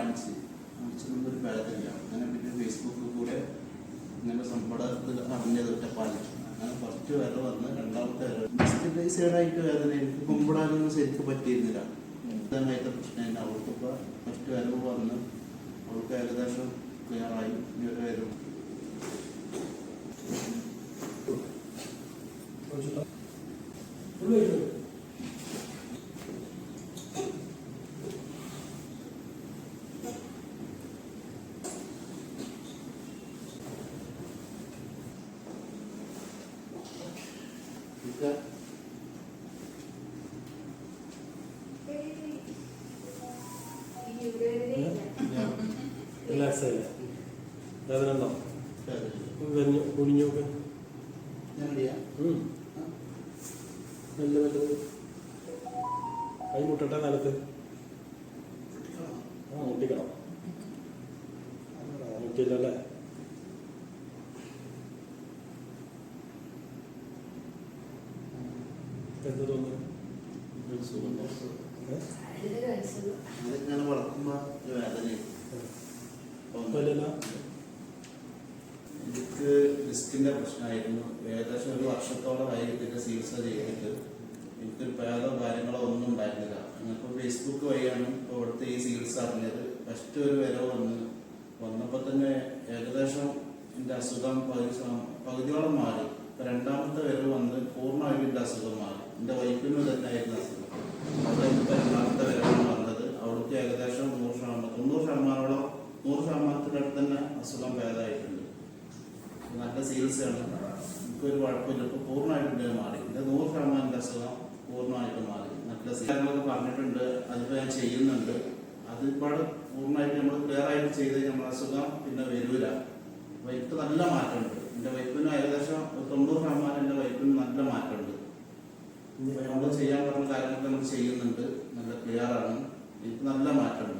കാണിച്ചൊന്നും ഒരു ഭേദമില്ല. അങ്ങനെ പിന്നെ ഫേസ്ബുക്കിൽ കൂടെ ഇങ്ങനെ സമ്പടത്തിൽ അറിഞ്ഞത് ഒറ്റപ്പാലി. അങ്ങനെ ഫസ്റ്റ് വില വന്ന് രണ്ടാമത്തെ വില സൈഡായിട്ട് വേദന എനിക്ക് കുമ്പിടാനൊന്നും ശരിക്കും പറ്റിയിരുന്നില്ല. ഇതായിട്ട് പ്രശ്നം തന്നെ. അവൾക്കിപ്പോൾ ഫസ്റ്റ് വരവ് വന്ന് അവൾക്ക് ഏകദേശം ക്ലിയറായി. ഇനി ഒരു വരവ് റിലാക്സ് ആയില്ലേ? വേദന ഉണ്ടോ? കുനിഞ്ഞോക്ക് നല്ല നല്ലത്. കൈ മുട്ടട്ടെ നിലത്ത്. മുട്ടിക്കണം. മുട്ടില്ലല്ലേ? എന്ത് തോന്നുന്നു? അതിങ്ങനെ വളർത്തുമ്പോ വേദനയും എനിക്ക് ഡിസ്കിന്റെ പ്രശ്നമായിരുന്നു. ഏകദേശം ഒരു വർഷത്തോളമായി ഇതിന്റെ ചികിത്സ ചെയ്തിട്ട് എനിക്കൊരു പേദോ കാര്യങ്ങളോ ഒന്നും ഉണ്ടായിരുന്നില്ല. ഞങ്ങൾക്ക് ഫേസ്ബുക്ക് വഴിയാണ് ഇപ്പോൾ ഇവിടുത്തെ ഈ ചികിത്സ അറിഞ്ഞത്. ഫസ്റ്റ് ഒരു വില വന്നപ്പോൾ തന്നെ ഏകദേശം എൻ്റെ അസുഖം പകുതിയോളം മാറി. ഇപ്പം രണ്ടാമത്തെ വില വന്ന് പൂർണ്ണമായും എൻ്റെ അസുഖം മാറി. എൻ്റെ വൈഫിനും തന്നെ ആയിരുന്നു അസുഖം. അവിടെ ഇപ്പോൾ രണ്ടാമത്തെ വിലയാണ് വന്നത്. അവർക്ക് ഏകദേശം 90% 100% അടുത്ത് തന്നെ അസുഖം ഭേദമായിട്ടുണ്ട്. നല്ല ചികിത്സയാണ്. എനിക്കൊരു കുഴപ്പമില്ല. ഇപ്പോൾ പൂർണ്ണമായിട്ട് മാറി. എൻ്റെ 100% അസുഖം പൂർണ്ണമായിട്ട് മാറി. നല്ല ചികിത്സകളൊക്കെ പറഞ്ഞിട്ടുണ്ട്. അതിപ്പോൾ ഞാൻ ചെയ്യുന്നുണ്ട്. അതിപ്പോൾ പൂർണ്ണമായിട്ട് നമ്മൾ ക്ലിയർ ആയിട്ട് ചെയ്ത് നമ്മൾ അസുഖം പിന്നെ വരില്ല. വൈപ്പ് നല്ല മാറ്റമുണ്ട്. എൻ്റെ വൈപ്പിന് ഏകദേശം 90% എൻ്റെ വൈപ്പിന് നല്ല മാറ്റമുണ്ട്. നമ്മൾ ചെയ്യാൻ പറഞ്ഞ കാര്യങ്ങളൊക്കെ നമ്മൾ ചെയ്യുന്നുണ്ട്. നല്ല ക്ലിയർ ആണ്. എനിക്ക് നല്ല മാറ്റമുണ്ട്.